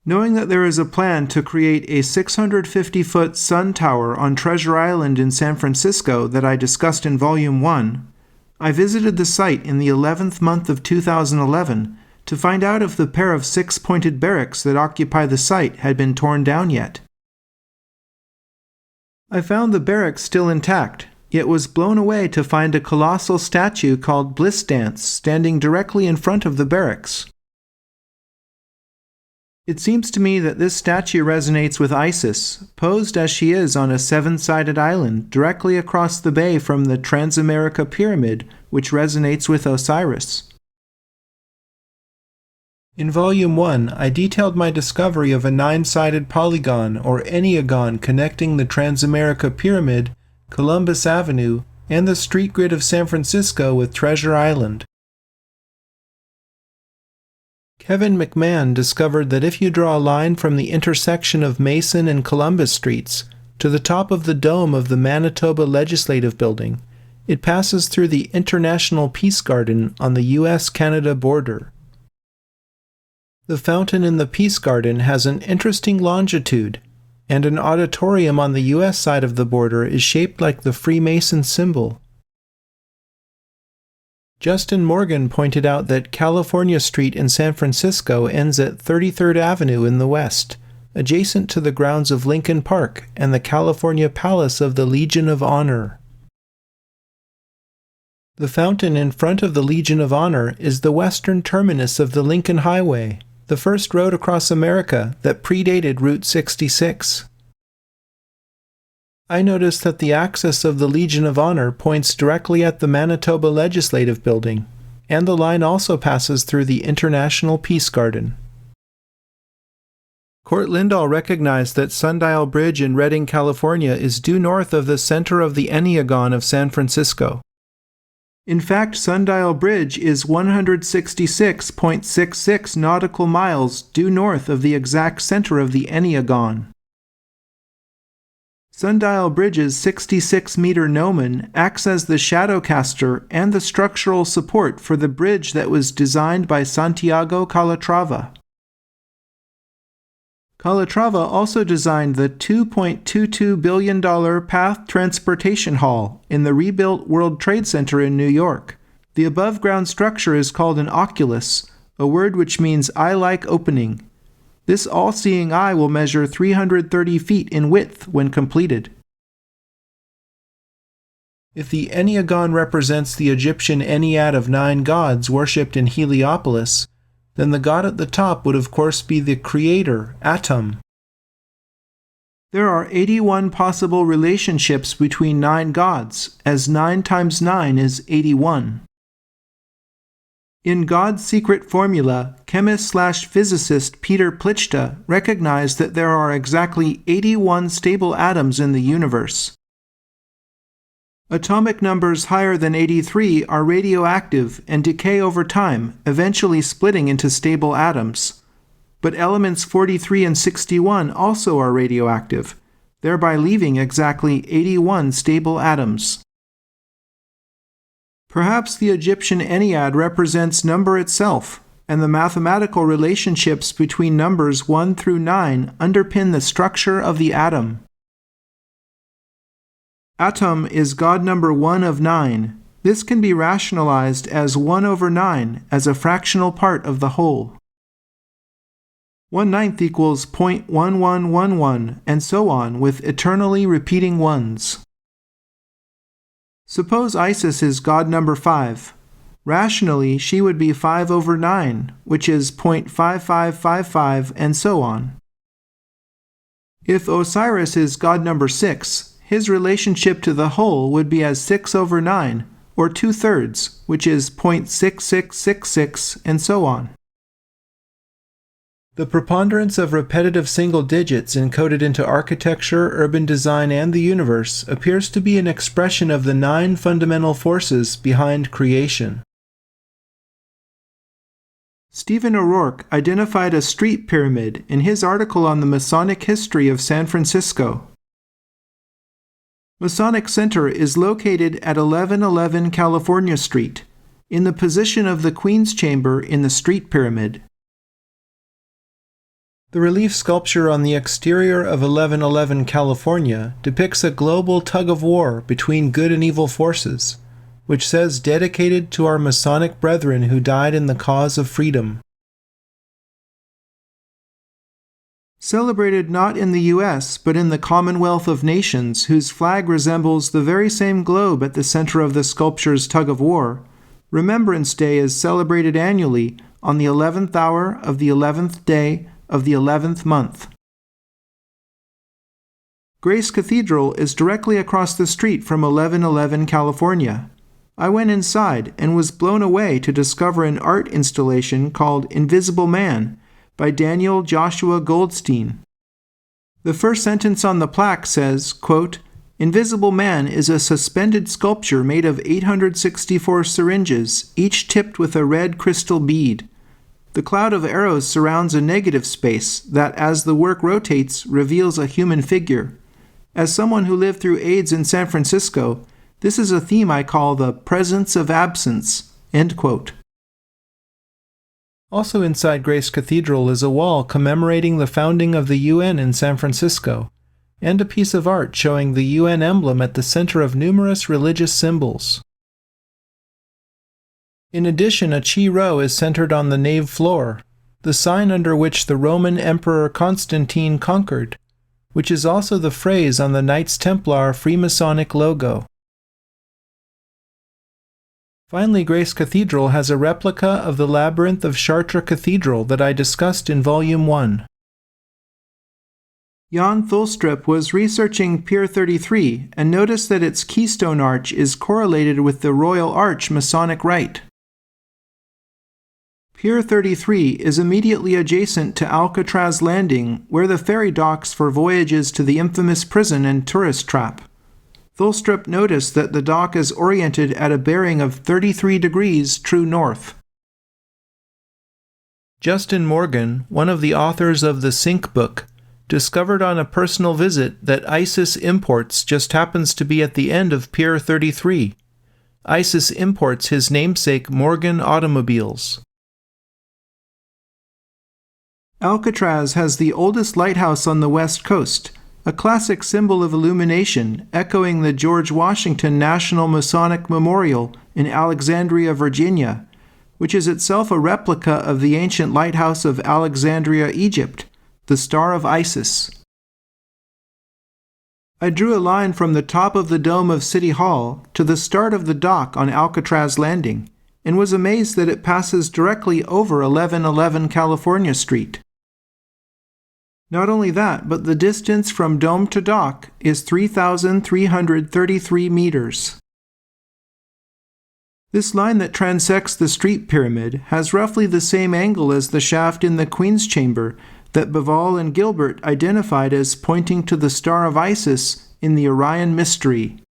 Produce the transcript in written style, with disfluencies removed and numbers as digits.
Knowing that there is a plan to create a 650-foot sun tower on Treasure Island in San Francisco that I discussed in Volume 1, I visited the site in the 11th month of 2011 to find out if the pair of six-pointed barracks that occupy the site had been torn down yet. I found the barracks still intact, yet was blown away to find a colossal statue called Bliss Dance standing directly in front of the barracks. It seems to me that this statue resonates with Isis, posed as she is on a seven-sided island directly across the bay from the Transamerica Pyramid, which resonates with Osiris. In Volume 1, I detailed my discovery of a nine-sided polygon or enneagon connecting the Transamerica Pyramid, Columbus Avenue, and the street grid of San Francisco with Treasure Island. Kevin McMahon discovered that if you draw a line from the intersection of Mason and Columbus Streets to the top of the dome of the Manitoba Legislative Building, it passes through the International Peace Garden on the U.S.-Canada border. The fountain in the Peace Garden has an interesting longitude, and an auditorium on the U.S. side of the border is shaped like the Freemason symbol. Justin Morgan pointed out that California Street in San Francisco ends at 33rd Avenue in the west, adjacent to the grounds of Lincoln Park and the California Palace of the Legion of Honor. The fountain in front of the Legion of Honor is the western terminus of the Lincoln Highway, the first road across America that predated Route 66. I noticed that the axis of the Legion of Honor points directly at the Manitoba Legislative Building, and the line also passes through the International Peace Garden. Court Lindahl recognized that Sundial Bridge in Redding, California is due north of the center of the enneagon of San Francisco. In fact, Sundial Bridge is 166.66 nautical miles due north of the exact center of the enneagon. Sundial Bridge's 66-meter gnomon acts as the shadowcaster and the structural support for the bridge that was designed by Santiago Calatrava. Calatrava also designed the $2.22 billion Path Transportation Hall in the rebuilt World Trade Center in New York. The above-ground structure is called an oculus, a word which means eye-like opening. This all-seeing eye will measure 330 feet in width when completed. If the enneagon represents the Egyptian Ennead of 9 gods worshipped in Heliopolis, then the god at the top would of course be the creator, Atum. There are 81 possible relationships between 9 gods, as 9 times 9 is 81. In God's Secret Formula, chemist/physicist Peter Plichta recognized that there are exactly 81 stable atoms in the universe. Atomic numbers higher than 83 are radioactive and decay over time, eventually splitting into stable atoms. But elements 43 and 61 also are radioactive, thereby leaving exactly 81 stable atoms. Perhaps the Egyptian Ennead represents number itself, and the mathematical relationships between numbers 1 through 9 underpin the structure of the atom. Atom is god number 1 of 9. This can be rationalized as 1 over 9 as a fractional part of the whole. 1/9 equals 0.1111, and so on with eternally repeating ones. Suppose Isis is god number 5. Rationally, she would be 5 over 9, which is 0.5555, and so on. If Osiris is god number 6, his relationship to the whole would be as 6 over 9, or 2/3, which is 0.6666, and so on. The preponderance of repetitive single digits encoded into architecture, urban design, and the universe appears to be an expression of the 9 fundamental forces behind creation. Stephen O'Rourke identified a street pyramid in his article on the Masonic history of San Francisco. Masonic Center is located at 1111 California Street, in the position of the Queen's Chamber in the street pyramid. The relief sculpture on the exterior of 1111 California depicts a global tug-of-war between good and evil forces, which says dedicated to our Masonic brethren who died in the cause of freedom. Celebrated not in the U.S., but in the Commonwealth of Nations, whose flag resembles the very same globe at the center of the sculpture's tug-of-war, Remembrance Day is celebrated annually on the 11th hour of the 11th day of the 11th month. Grace Cathedral is directly across the street from 1111 California. I went inside and was blown away to discover an art installation called Invisible Man by Daniel Joshua Goldstein. The first sentence on the plaque says, quote, "Invisible Man is a suspended sculpture made of 864 syringes, each tipped with a red crystal bead. The cloud of arrows surrounds a negative space that, as the work rotates, reveals a human figure. As someone who lived through AIDS in San Francisco, this is a theme I call the presence of absence." End quote. Also inside Grace Cathedral is a wall commemorating the founding of the UN in San Francisco, and a piece of art showing the UN emblem at the center of numerous religious symbols. In addition, a Chi Rho is centered on the nave floor, the sign under which the Roman Emperor Constantine conquered, which is also the phrase on the Knights Templar Freemasonic logo. Finally, Grace Cathedral has a replica of the labyrinth of Chartres Cathedral that I discussed in Volume 1. Jan Thulstrup was researching Pier 33 and noticed that its keystone arch is correlated with the Royal Arch Masonic Rite. Pier 33 is immediately adjacent to Alcatraz Landing, where the ferry docks for voyages to the infamous prison and tourist trap. Thulstrup noticed that the dock is oriented at a bearing of 33 degrees true north. Justin Morgan, one of the authors of the Sink book, discovered on a personal visit that ISIS Imports just happens to be at the end of Pier 33. ISIS imports his namesake Morgan automobiles. Alcatraz has the oldest lighthouse on the west coast, a classic symbol of illumination echoing the George Washington National Masonic Memorial in Alexandria, Virginia, which is itself a replica of the ancient lighthouse of Alexandria, Egypt, the Star of Isis. I drew a line from the top of the dome of City Hall to the start of the dock on Alcatraz Landing, and was amazed that it passes directly over 1111 California Street. Not only that, but the distance from dome to dock is 3,333 meters. This line that transects the street pyramid has roughly the same angle as the shaft in the Queen's Chamber that Bivol and Gilbert identified as pointing to the Star of Isis in the Orion Mystery.